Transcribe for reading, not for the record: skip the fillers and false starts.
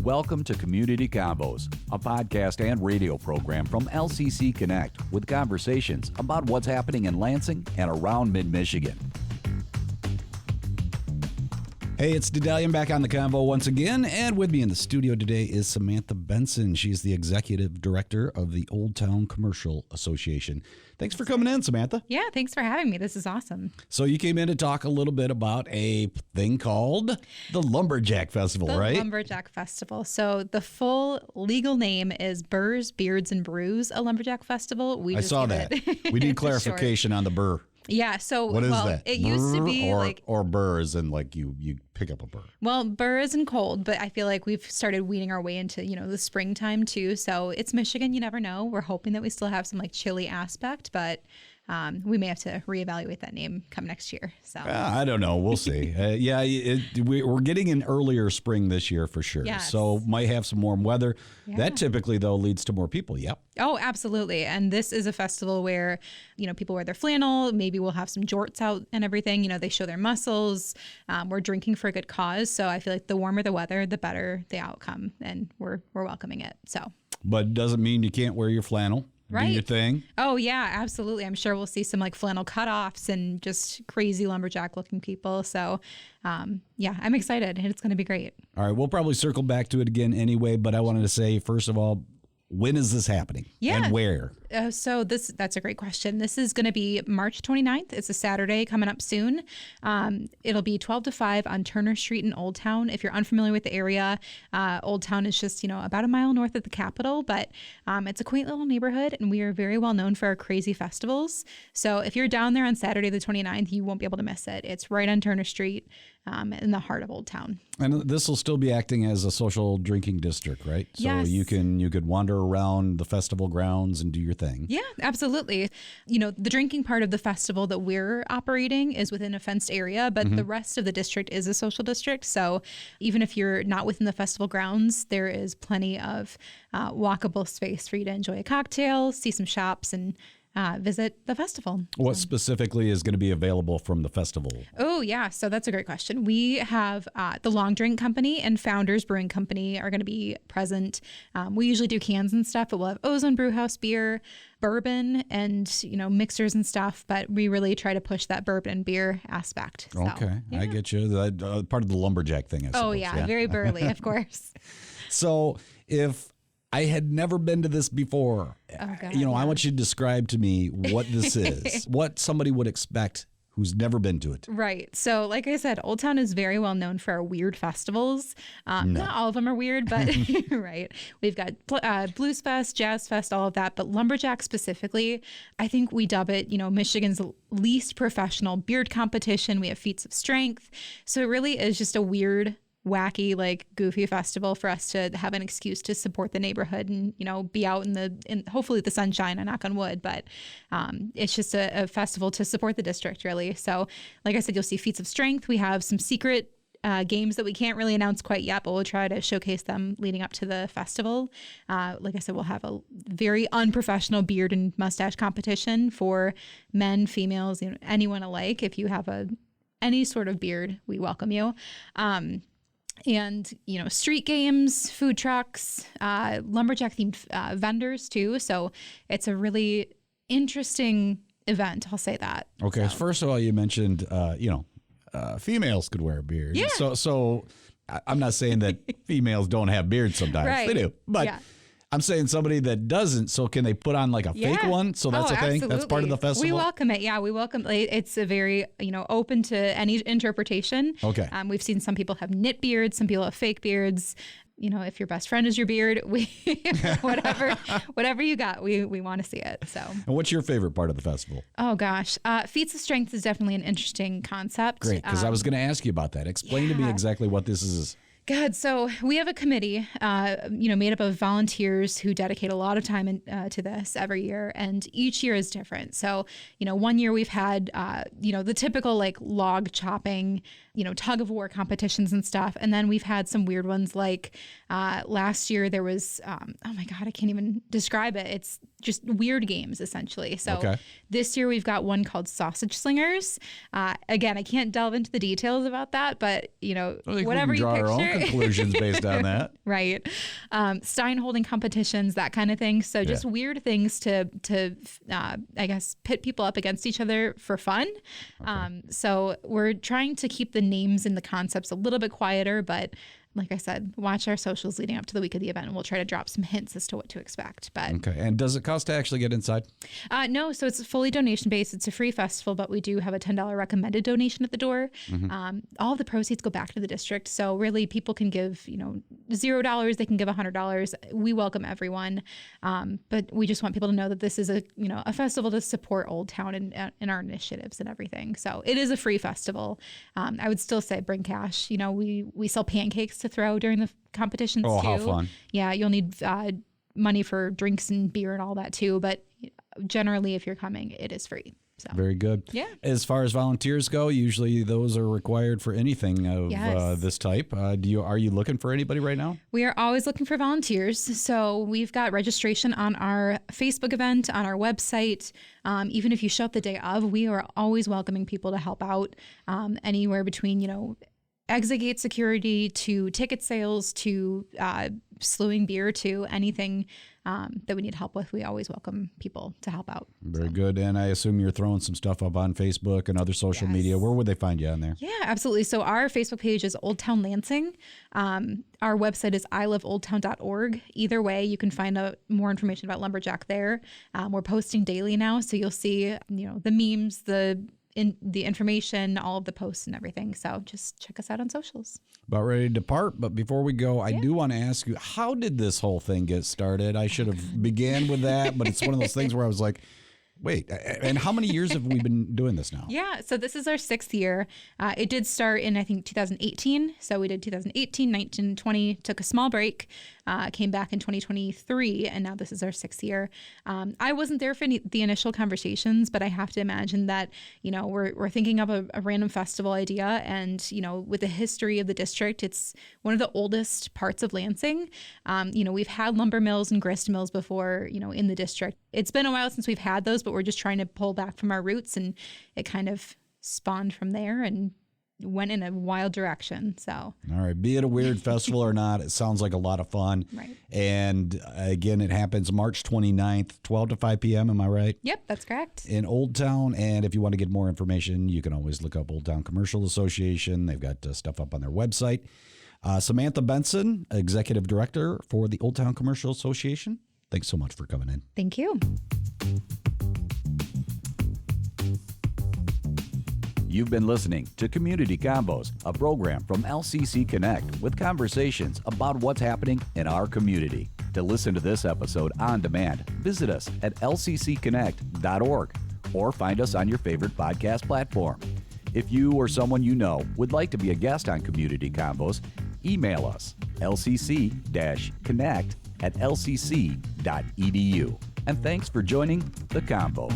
Welcome to Community Convos, a podcast and radio program from LCC Connect with conversations about what's happening in Lansing and around mid-Michigan. Hey, it's Daedalian back on the convo once again, and with me in the studio today is Samantha Bensen. She's the executive director of the Old Town Commercial Association. Thanks for coming in, Samantha. Yeah, thanks for having me. This is awesome. So you came in to talk a little bit about a thing called the Lumberjack Festival, right? The Lumberjack Festival. So the full legal name is Brrs, Beards, and Brews, a Lumberjack Festival. I saw that. We need clarification on the burr. Yeah, so what is that? It used to be or burrs, and like you pick up a burr. Well, burr isn't cold, but I feel like we've started weeding our way into, the springtime too. So it's Michigan, you never know. We're hoping that we still have some chilly aspect, but we may have to reevaluate that name come next year. So I don't know. We'll see. We're getting an earlier spring this year for sure. Yes. So might have some warm weather. Yeah. That typically, though, leads to more people. Yep. Oh, absolutely. And this is a festival where, people wear their flannel. Maybe we'll have some jorts out and everything. They show their muscles. We're drinking for a good cause. So I feel like the warmer the weather, the better the outcome. And we're welcoming it. So. But doesn't mean you can't wear your flannel. Right. Do your thing. Oh, yeah, absolutely. I'm sure we'll see some flannel cutoffs and just crazy lumberjack looking people. So, I'm excited. It's going to be great. All right. We'll probably circle back to it again anyway. But I wanted to say, first of all, when is this happening? Yeah. And where? That's a great question. This is going to be March 29th. It's a Saturday coming up soon. It'll be 12 to 5 on Turner Street in Old Town. If you're unfamiliar with the area, Old Town is just, about a mile north of the Capitol, but it's a quaint little neighborhood, and we are very well known for our crazy festivals. So if you're down there on Saturday the 29th, you won't be able to miss it. It's right on Turner Street in the heart of Old Town. And this will still be acting as a social drinking district, right? So yes. you could wander around the festival grounds and do your thing. Yeah, absolutely. The drinking part of the festival that we're operating is within a fenced area, but the rest of the district is a social district. So even if you're not within the festival grounds, there is plenty of walkable space for you to enjoy a cocktail, see some shops, and visit the festival. What specifically is going to be available from the festival? Oh, yeah. So that's a great question. We have the Long Drink Company and Founders Brewing Company are going to be present. We usually do cans and stuff, but we'll have Ozone Brewhouse beer, bourbon, and, mixers and stuff. But we really try to push that bourbon beer aspect. So, okay. Yeah. I get you. Part of the lumberjack thing, I suppose. Oh, yeah. Very burly, of course. So if I had never been to this before, I want you to describe to me what this is, what somebody would expect who's never been to it. Right. So like I said, Old Town is very well known for our weird festivals. Not all of them are weird, but right. We've got Blues Fest, Jazz Fest, all of that. But Lumberjack specifically, I think we dub it, Michigan's least professional beard competition. We have feats of strength. So it really is just a weird, wacky, goofy festival for us to have an excuse to support the neighborhood and, be out in hopefully the sunshine, I knock on wood, but it's just a festival to support the district, really. So like I said, you'll see feats of strength. We have some secret games that we can't really announce quite yet, but we'll try to showcase them leading up to the festival. Like I said, we'll have a very unprofessional beard and mustache competition for men, females, anyone alike. If you have any sort of beard, we welcome you. And, street games, food trucks, lumberjack themed vendors too. So it's a really interesting event. I'll say that. Okay. So. First of all, you mentioned, females could wear a beard. Yeah. So I'm not saying that females don't have beards sometimes. Right. They do. But yeah. I'm saying somebody that doesn't. So can they put on a fake one? So that's a thing. Absolutely. That's part of the festival. We welcome it. Yeah, we welcome it. It's a very, open to any interpretation. Okay. We've seen some people have knit beards. Some people have fake beards. If your best friend is your beard, whatever you got, we want to see it. So. And what's your favorite part of the festival? Oh gosh, feats of strength is definitely an interesting concept. Great, because I was going to ask you about that. Explain to me exactly what this is. Good. So we have a committee, made up of volunteers who dedicate a lot of time to this every year, and each year is different. So, one year we've had, the typical log chopping, tug of war competitions and stuff, and then we've had some weird ones last year there was, oh my God, I can't even describe it. It's just weird games, essentially. So Okay. this year we've got one called Sausage Slingers. Again, I can't delve into the details about that, but I think whatever we can draw you our picture. own conclusions based on that. Right. Stein holding competitions, that kind of thing. So just weird things to I guess, pit people up against each other for fun. Okay. So we're trying to keep the names and the concepts a little bit quieter, but like I said, watch our socials leading up to the week of the event, and we'll try to drop some hints as to what to expect. But Okay. And does it cost to actually get inside? No, so it's fully donation based. It's a free festival, but we do have a $10 recommended donation at the door. All of the proceeds go back to the district. So really, people can give $0. They can give $100. We welcome everyone, but we just want people to know that this is a festival to support Old Town and our initiatives and everything. So it is a free festival. I would still say bring cash. We sell pancakes to throw during the competitions too. Oh, how fun. Yeah, you'll need money for drinks and beer and all that too, but generally if you're coming, it is free. So Very good. Yeah. As far as volunteers go, usually those are required for anything of this type. Are you looking for anybody right now? We are always looking for volunteers. So we've got registration on our Facebook event, on our website. Even if you show up the day of, we are always welcoming people to help out, anywhere between, exit gate security to ticket sales to slewing beer to anything that we need help with. We always welcome people to help out. Very good. And I assume you're throwing some stuff up on Facebook and other social media. Where would they find you on there? Yeah, absolutely. So our Facebook page is Old Town Lansing. Our website is iloveoldtown.org. Either way, you can find out more information about Lumberjack there. We're posting daily now, so you'll see the memes, the information, all of the posts and everything. So just check us out on socials. About ready to depart, but before we go, I do want to ask you, how did this whole thing get started? I should have began with that, but it's one of those things where I was like, wait, and how many years have we been doing this now? Yeah, so this is our 6th year. It did start in, I think, 2018. So we did 2018, 19, 20, took a small break, came back in 2023, and now this is our 6th year. I wasn't there for the initial conversations, but I have to imagine that, we're thinking of a random festival idea, and, with the history of the district, it's one of the oldest parts of Lansing. We've had lumber mills and grist mills before, in the district. It's been a while since we've had those, but we're just trying to pull back from our roots, and it kind of spawned from there and went in a wild direction. So, all right, be it a weird festival or not, it sounds like a lot of fun. Right. And again, it happens March 29th, 12 to 5 p.m. Am I right? Yep, that's correct. In Old Town. And if you want to get more information, you can always look up Old Town Commercial Association. They've got stuff up on their website. Samantha Bensen, Executive Director for the Old Town Commercial Association. Thanks so much for coming in. Thank you. You've been listening to Community Combos, a program from LCC Connect with conversations about what's happening in our community. To listen to this episode on demand, visit us at lccconnect.org or find us on your favorite podcast platform. If you or someone you know would like to be a guest on Community Combos, email us lcc-connect@lcc.edu. And thanks for joining The Combo.